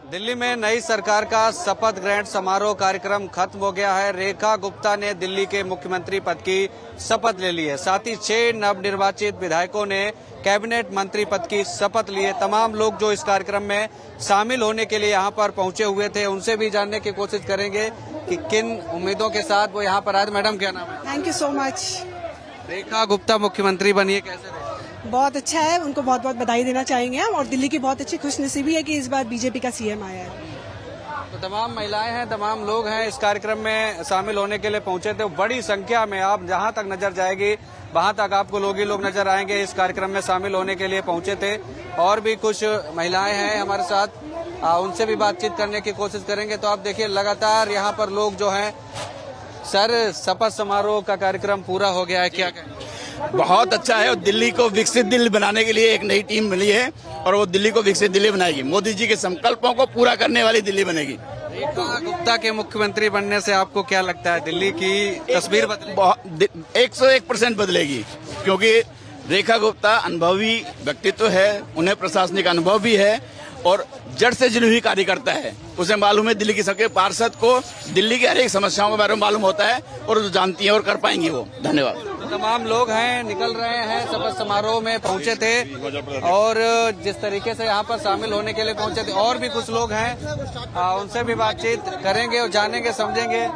दिल्ली में नई सरकार का शपथ ग्रहण समारोह कार्यक्रम खत्म हो गया है। रेखा गुप्ता ने दिल्ली के मुख्यमंत्री पद की शपथ ले ली है। साथ ही 6 नवनिर्वाचित विधायकों ने कैबिनेट मंत्री पद की शपथ ली है। तमाम लोग जो इस कार्यक्रम में शामिल होने के लिए यहाँ पर पहुंचे हुए थे, उनसे भी जानने की कोशिश करेंगे कि किन उम्मीदों के साथ वो यहाँ पर आए। मैडम, क्या नाम है? Thank you so much. Rekha Gupta मुख्यमंत्री बनी है, कैसे रहे? बहुत अच्छा है, उनको बहुत बहुत बधाई देना चाहेंगे हम। और दिल्ली की बहुत अच्छी खुशनसीबी है कि इस बार बीजेपी का सीएम आया है। तो तमाम महिलाएं हैं, तमाम लोग हैं इस कार्यक्रम में शामिल होने के लिए पहुंचे थे। बड़ी संख्या में आप जहां तक नजर जाएगी वहां तक आपको लोग ही लोग नजर आएंगे। इस कार्यक्रम में शामिल होने के लिए पहुंचे थे। और भी कुछ महिलाएं हैं हमारे साथ, उनसे भी बातचीत करने की कोशिश करेंगे। तो आप देखिए लगातार यहाँ पर लोग जो हैं। सर, शपथ समारोह का कार्यक्रम पूरा हो गया है, क्या कहें? बहुत अच्छा है और दिल्ली को विकसित दिल्ली बनाने के लिए एक नई टीम मिली है और वो दिल्ली को विकसित दिल्ली बनाएगी। मोदी जी के संकल्पों को पूरा करने वाली दिल्ली बनेगी। रेखा गुप्ता के मुख्यमंत्री बनने से आपको क्या लगता है, दिल्ली की तस्वीर बदलेगी? 101% बदलेगी, क्योंकि रेखा गुप्ता अनुभवी व्यक्तित्व है, उन्हें प्रशासनिक अनुभव भी है और जड़ से जुड़ी हुई कार्यकर्ता है। उसे मालूम है दिल्ली की सबके पार्षद को दिल्ली की हर एक समस्याओं के बारे में मालूम होता है और जो जानती है और कर पाएंगी वो। धन्यवाद। तो तमाम लोग हैं, निकल रहे हैं, शपथ समारोह में पहुंचे थे और जिस तरीके से यहाँ पर शामिल होने के लिए पहुंचे थे। और भी कुछ लोग हैं, उनसे भी बातचीत करेंगे और जानेंगे, समझेंगे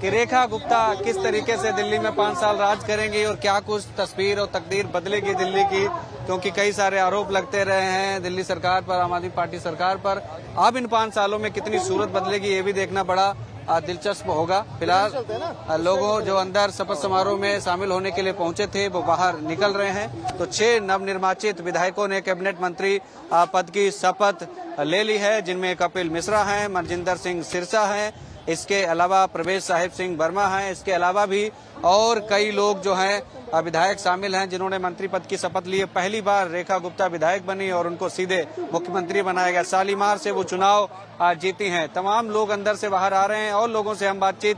कि रेखा गुप्ता किस तरीके से दिल्ली में 5 साल राज करेंगी और क्या कुछ तस्वीर और तकदीर बदलेगी दिल्ली की। क्योंकि कई सारे आरोप लगते रहे हैं दिल्ली सरकार पर, आम आदमी पार्टी सरकार पर। अब इन 5 सालों में कितनी सूरत बदलेगी, ये भी देखना बड़ा दिलचस्प होगा। फिलहाल लोगों जो अंदर शपथ समारोह में शामिल होने के लिए पहुंचे थे वो बाहर निकल रहे हैं। तो 6 नवनिर्वाचित विधायकों ने कैबिनेट मंत्री पद की शपथ ले ली है, जिनमें कपिल मिश्रा हैं, मनजिंदर सिंह सिरसा हैं, इसके अलावा प्रवेश साहिब सिंह वर्मा हैं। इसके अलावा भी और कई लोग जो हैं विधायक शामिल हैं जिन्होंने मंत्री पद की शपथ ली है। पहली बार रेखा गुप्ता विधायक बनी और उनको सीधे मुख्यमंत्री बनाया गया। शालीमार से वो चुनाव जीती हैं। तमाम लोग अंदर से बाहर आ रहे हैं और लोगों से हम बातचीत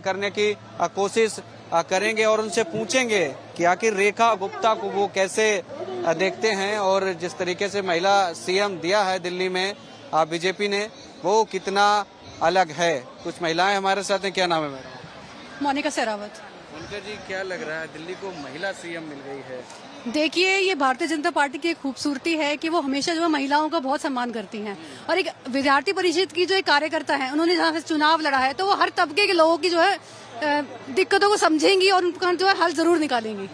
करने की कोशिश करेंगे और उनसे पूछेंगे कि आखिर रेखा गुप्ता को वो कैसे देखते हैं और जिस तरीके से महिला सीएम दिया है दिल्ली में बीजेपी ने, वो कितना अलग है। कुछ महिलाएं हमारे साथ हैं। क्या नाम है मैडम? मोनिका शेरावत। मोनिका जी, क्या लग रहा है, दिल्ली को महिला सीएम मिल गई है? देखिए, ये भारतीय जनता पार्टी की एक खूबसूरती है कि वो हमेशा जो है महिलाओं का बहुत सम्मान करती हैं। और एक विद्यार्थी परिषद की जो एक कार्यकर्ता है, उन्होंने जहाँ से चुनाव लड़ा है, तो वो हर तबके के लोगों की जो है दिक्कतों को समझेंगी और उनका जो है हल जरूर निकालेंगी।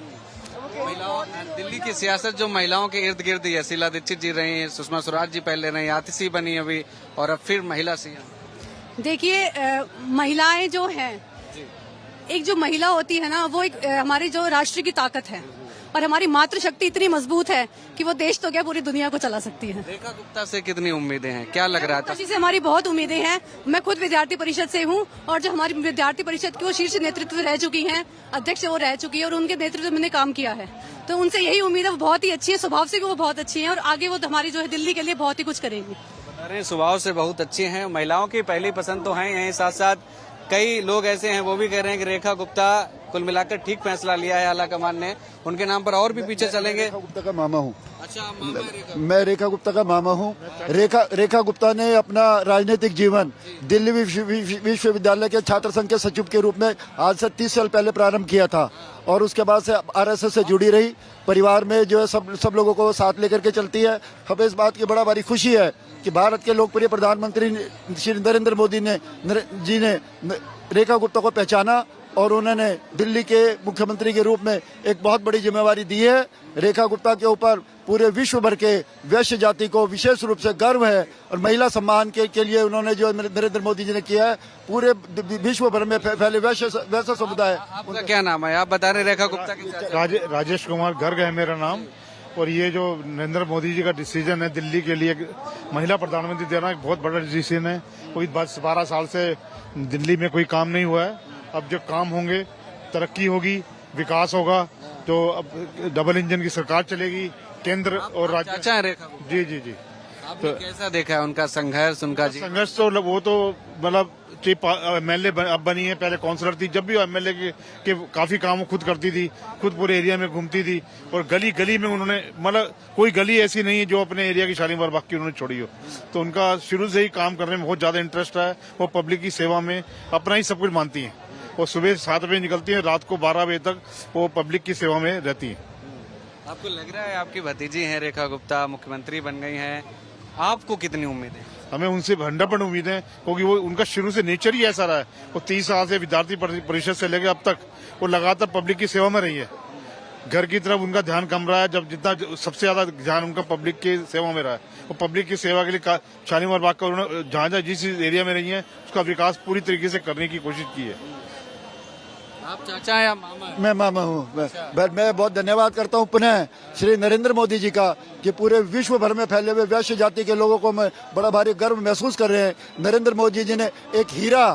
महिलाओं, दिल्ली की सियासत जो महिलाओं के इर्द गिर्द ही है। शीला दीक्षित जी रही हैं, सुषमा स्वराज जी पहले रही, आतिशी बनी अभी, और अब फिर महिला सीएम। देखिए, महिलाएं जो हैं, एक जो महिला होती है ना, वो एक हमारी जो राष्ट्र की ताकत है और हमारी मातृशक्ति इतनी मजबूत है कि वो देश तो क्या पूरी दुनिया को चला सकती है। रेखा गुप्ता से कितनी उम्मीदें हैं, क्या लग रहा है? से हमारी बहुत उम्मीदें हैं। मैं खुद विद्यार्थी परिषद से हूँ और जो हमारी विद्यार्थी परिषद की वो शीर्ष नेतृत्व रह चुकी हैं, अध्यक्ष वो रह चुकी है और उनके नेतृत्व में मैंने काम किया है। तो उनसे यही उम्मीद है। वो बहुत ही अच्छी है, स्वभाव से भी वो बहुत अच्छी है और आगे वो हमारी जो है दिल्ली के लिए बहुत ही कुछ करेंगी। अरे, स्वभाव से बहुत अच्छी हैं, महिलाओं की पहली पसंद तो है यही। साथ साथ कई लोग ऐसे हैं वो भी कह रहे हैं कि रेखा गुप्ता कुल मिलाकर ठीक फैसला लिया है आला कमान ने, उनके नाम पर। और भी पीछे चलेंगे। रेखा गुप्ता का मामा हूँ। अच्छा, मामा है मैं रेखा गुप्ता का मामा हूँ। रेखा गुप्ता ने अपना राजनीतिक जीवन दिल्ली विश्वविद्यालय के छात्र संघ के सचिव के रूप में आज से 30 साल पहले प्रारंभ किया था और उसके बाद से आरएसएस से जुड़ी रही। परिवार में जो है सब लोगों को साथ लेकर के चलती है। हमें इस बात की बड़ा भारी खुशी है कि भारत के लोकप्रिय प्रधानमंत्री श्री नरेंद्र मोदी ने रेखा गुप्ता को पहचाना और उन्होंने दिल्ली के मुख्यमंत्री के रूप में एक बहुत बड़ी जिम्मेवारी दी है। रेखा गुप्ता के ऊपर पूरे विश्व भर के वैश्य जाति को विशेष रूप से गर्व है और महिला सम्मान के लिए उन्होंने जो नरेंद्र मोदी जी ने किया है, पूरे विश्व भर में फैले वैश्य समुदाय। आपका क्या नाम है? आप बता रहे रेखा गुप्ता के? राजेश कुमार गर्ग है मेरा नाम। और ये जो नरेंद्र मोदी जी का डिसीजन है दिल्ली के लिए महिला प्रधानमंत्री देना, एक बहुत बड़ा डिसीजन है। कोई 12 साल से दिल्ली में कोई काम नहीं हुआ है। अब जो काम होंगे, तरक्की होगी, विकास होगा, तो अब डबल इंजन की सरकार चलेगी, केंद्र और राज्य। अच्छा है रेखा? जी। आपने कैसा देखा है उनका संघर्ष, उनका जी? संघर्ष तो वो तो मतलब एमएलए अब बनी है, पहले काउंसलर थी। जब भी एमएलए के काफी काम वो खुद करती थी, खुद पूरे एरिया में घूमती थी और गली गली में उन्होंने मतलब कोई गली ऐसी नहीं है जो अपने एरिया की शालीमार बाग की उन्होंने छोड़ी हो। तो उनका शुरू से ही काम करने में बहुत ज्यादा इंटरेस्ट है। वो पब्लिक की सेवा में अपना ही सब कुछ मानती है। वो सुबह 7 बजे निकलती है, रात को 12 बजे तक वो पब्लिक की सेवा में रहती है। आपको लग रहा है आपकी भतीजी हैं रेखा गुप्ता, मुख्यमंत्री बन गई हैं, आपको कितनी उम्मीद है? हमें उनसे 100% उम्मीद है, क्योंकि वो उनका शुरू से नेचर ही ऐसा रहा है। वो 30 साल से विद्यार्थी परिषद से लेकर अब तक वो लगातार पब्लिक की सेवा में रही है। घर की तरफ उनका ध्यान कम रहा है, जब जितना सबसे ज्यादा ध्यान उनका पब्लिक की सेवा में रहा है। वो पब्लिक की सेवा के लिए शालीमार बाग का उन्होंने जहाँ जिस एरिया में रही है उसका विकास पूरी तरीके से करने की कोशिश की है। आप चाचा या मामा हैं? मैं मामा हूँ। मैं बहुत धन्यवाद करता हूँ पुनः श्री नरेंद्र मोदी जी का कि पूरे विश्व भर में फैले हुए वैश्य जाति के लोगों को मैं बड़ा भारी गर्व महसूस कर रहे हैं। नरेंद्र मोदी जी ने एक हीरा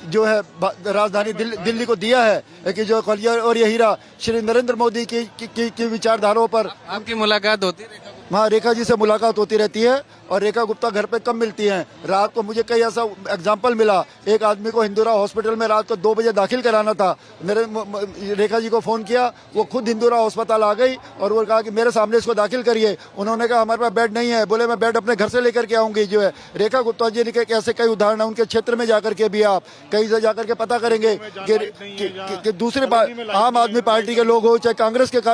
जो है राजधानी दिल्ली को दिया है कि जो और ये हीरा श्री नरेंद्र मोदी की विचारधाराओं पर। आपकी मुलाकात होती है रेखा? हाँ, रेखा जी से मुलाकात होती रहती है और रेखा गुप्ता घर पे कम मिलती हैं। रात को मुझे कई ऐसा एग्जाम्पल मिला, एक आदमी को हिंदुरा हॉस्पिटल में रात को 2 बजे दाखिल कराना था। रेखा जी को फोन किया, वो खुद हिंदुरा अस्पताल आ गई और वो कहा कि मेरे सामने इसको दाखिल करिए। उन्होंने कहा हमारे पास बेड नहीं है। बोले मैं बेड अपने घर से लेकर के आऊंगी। जो है रेखा गुप्ता जी के ऐसे कई उदाहरण है। उनके क्षेत्र में जाकर के भी आप कहीं से जाकर के पता करेंगे कि दूसरे आम आदमी पार्टी के लोग हो चाहे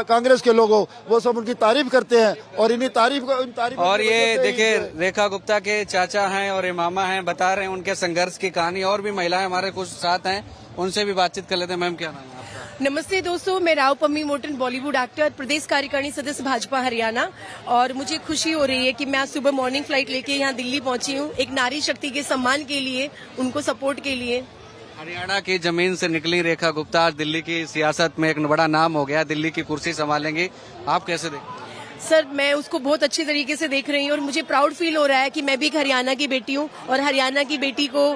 कांग्रेस के लोग हो, वो सब उनकी तारीफ करते हैं और इन्हीं तारीफ और ये देखिए रेखा गुप्ता के चाचा हैं और ये मामा हैं, बता रहे हैं उनके संघर्ष की कहानी। और भी महिलाएं हमारे कुछ साथ हैं, उनसे भी बातचीत कर लेते हैं। मैम क्या नाम है आपका? नमस्ते दोस्तों, मैं राव पम्मी मोटन, बॉलीवुड एक्टर, प्रदेश कार्यकारिणी सदस्य भाजपा हरियाणा। और मुझे खुशी हो रही है कि मैं आज सुबह मॉर्निंग फ्लाइट लेके यहाँ दिल्ली पहुंची हूँ, एक नारी शक्ति के सम्मान के लिए, उनको सपोर्ट के लिए। हरियाणा की जमीन से निकली रेखा गुप्ता आज दिल्ली की सियासत में एक बड़ा नाम हो गया, दिल्ली की कुर्सी संभालेंगी। आप कैसे देखते हैं? सर, मैं उसको बहुत अच्छे तरीके से देख रही हूँ और मुझे प्राउड फील हो रहा है कि मैं भी एक हरियाणा की बेटी हूँ और हरियाणा की बेटी को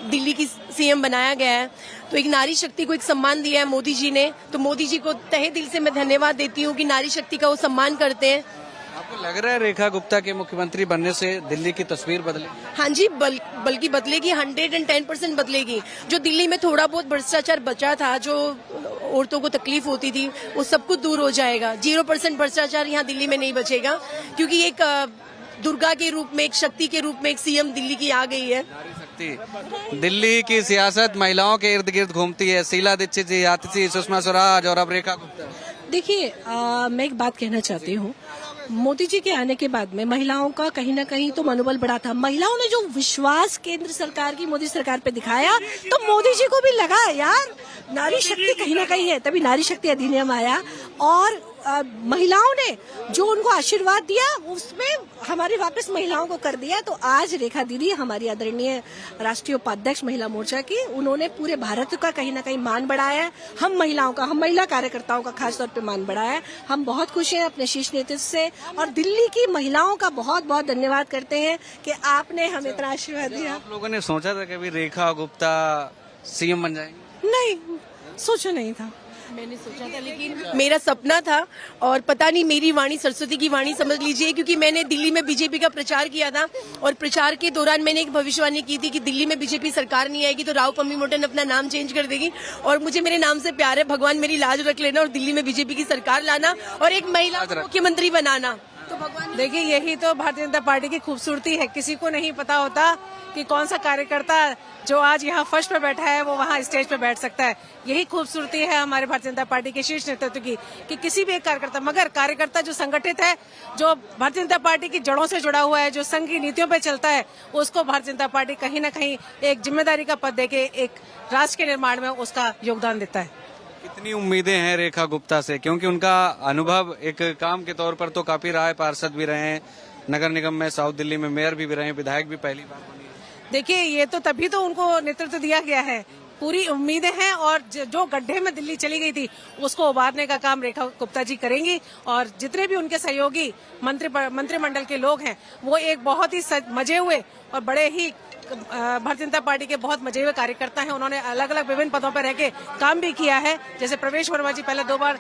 दिल्ली की सीएम बनाया गया है। तो एक नारी शक्ति को एक सम्मान दिया है मोदी जी ने, तो मोदी जी को तहे दिल से मैं धन्यवाद देती हूँ कि नारी शक्ति का वो सम्मान करते हैं। आपको लग रहा है रेखा गुप्ता के मुख्यमंत्री बनने से दिल्ली की तस्वीर बदलेगी? हाँ जी, बल्कि बदलेगी, 110% बदलेगी। जो दिल्ली में थोड़ा बहुत भ्रष्टाचार बचा था, जो औरतों को तकलीफ होती थी, वो सब कुछ दूर हो जाएगा। 0% भ्रष्टाचार यहाँ दिल्ली में नहीं बचेगा, क्योंकि एक दुर्गा के रूप में, एक शक्ति के रूप में एक सीएम दिल्ली की आ गई है। नारी शक्ति दिल्ली की सियासत महिलाओं के इर्द गिर्द घूमती है। शीला दीक्षित जी, आतिशी, सुषमा स्वराज और अब रेखा गुप्ता। देखिए, मैं एक बात कहना चाहती हूँ। मोदी जी के आने के बाद में महिलाओं का कहीं ना कहीं तो मनोबल बढ़ा था। महिलाओं ने जो विश्वास केंद्र सरकार की मोदी सरकार पे दिखाया, तो मोदी जी को भी लगा यार नारी शक्ति कहीं ना कहीं है, तभी नारी शक्ति अधिनियम आया। और महिलाओं ने जो उनको आशीर्वाद दिया, उसमें हमारे वापस महिलाओं को कर दिया। तो आज रेखा दीदी हमारी आदरणीय राष्ट्रीय उपाध्यक्ष महिला मोर्चा की, उन्होंने पूरे भारत का कहीं ना कहीं मान बढ़ाया है। हम महिलाओं का, हम महिला कार्यकर्ताओं का खासतौर पे मान बढ़ाया है। हम बहुत खुश हैं अपने शीर्ष नेतृत्व से और दिल्ली की महिलाओं का बहुत बहुत धन्यवाद करते हैं कि आपने हमें इतना आशीर्वाद दिया। आप लोगों ने सोचा था कि अभी रेखा गुप्ता सीएम बन जाएंगी? नहीं, सोचा नहीं था। मैंने सोचा था, लेकिन मेरा सपना था। और पता नहीं, मेरी वाणी सरस्वती की वाणी समझ लीजिए, क्योंकि मैंने दिल्ली में बीजेपी का प्रचार किया था और प्रचार के दौरान मैंने एक भविष्यवाणी की थी कि दिल्ली में बीजेपी सरकार नहीं आएगी तो राव पम्मी मोटन अपना नाम चेंज कर देगी। और मुझे मेरे नाम से प्यार है, भगवान मेरी लाज रख लेना और दिल्ली में बीजेपी की सरकार लाना और एक महिला मुख्यमंत्री बनाना। तो भगवान, देखिए, यही तो भारतीय जनता पार्टी की खूबसूरती है। किसी को नहीं पता होता कि कौन सा कार्यकर्ता जो आज यहाँ फर्स्ट पे बैठा है वो वहाँ स्टेज पे बैठ सकता है। यही खूबसूरती है हमारे भारतीय जनता पार्टी के शीर्ष नेतृत्व की, कि किसी भी एक कार्यकर्ता, मगर कार्यकर्ता जो संगठित है, जो भारतीय जनता पार्टी की जड़ों से जुड़ा हुआ है, जो संघ की नीतियों पे चलता है, उसको भारतीय जनता पार्टी कहीं न कहीं एक जिम्मेदारी का पद देके एक राष्ट्र के निर्माण में उसका योगदान देता है। कितनी उम्मीदें हैं रेखा गुप्ता से, क्योंकि उनका अनुभव एक काम के तौर पर तो काफी रहा है। पार्षद भी रहे हैं, नगर निगम में साउथ दिल्ली में मेयर भी रहे हैं, विधायक भी पहली बार बनी है। देखिए, ये तो तभी तो उनको नेतृत्व दिया गया है। पूरी उम्मीदें हैं और जो गड्ढे में दिल्ली चली गई थी उसको उबारने का काम रेखा गुप्ता जी करेंगी। और जितने भी उनके सहयोगी मंत्रिमंडल के लोग हैं, वो एक बहुत ही मजे हुए और बड़े ही भारतीय जनता पार्टी के बहुत मजे हुए कार्यकर्ता हैं। उन्होंने अलग अलग विभिन्न पदों पर रह के काम भी किया है। जैसे प्रवेश वर्मा जी पहले 2 बार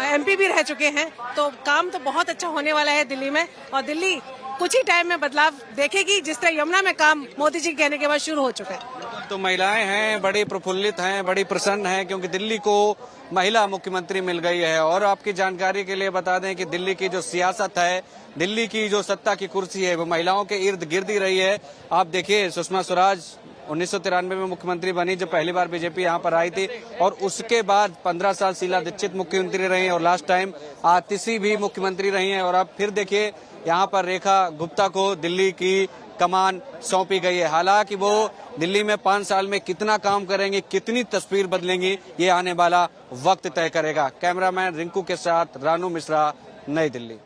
एमपी भी रह चुके हैं। तो काम तो बहुत अच्छा होने वाला है दिल्ली में। और दिल्ली कुछ ही टाइम में बदलाव देखेगी, जिस तरह यमुना में काम मोदी जी के कहने के बाद शुरू हो चुका है। तो महिलाएं हैं बड़ी प्रफुल्लित हैं, बड़ी प्रसन्न हैं, क्योंकि दिल्ली को महिला मुख्यमंत्री मिल गई है। और आपकी जानकारी के लिए बता दें कि दिल्ली की जो सियासत है, दिल्ली की जो सत्ता की कुर्सी है, वो महिलाओं के इर्द गिर्द ही रही है। आप देखिए, सुषमा स्वराज 1993 में मुख्यमंत्री बनी, जब पहली बार बीजेपी यहाँ पर आई थी, और उसके बाद 15 साल शीला दीक्षित मुख्यमंत्री रही हैं, और लास्ट टाइम आतिशी भी मुख्यमंत्री रही हैं। और अब फिर देखिए, यहाँ पर रेखा गुप्ता को दिल्ली की कमान सौंपी गई है। हालांकि वो दिल्ली में 5 साल में कितना काम करेंगे, कितनी तस्वीर बदलेंगी, ये आने वाला वक्त तय करेगा। कैमरामैन रिंकू के साथ रानू मिश्रा, नई दिल्ली।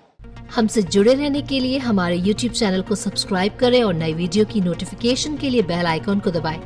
हमसे जुड़े रहने के लिए हमारे YouTube चैनल को सब्सक्राइब करें और नई वीडियो की नोटिफिकेशन के लिए बेल आइकॉन को दबाएं।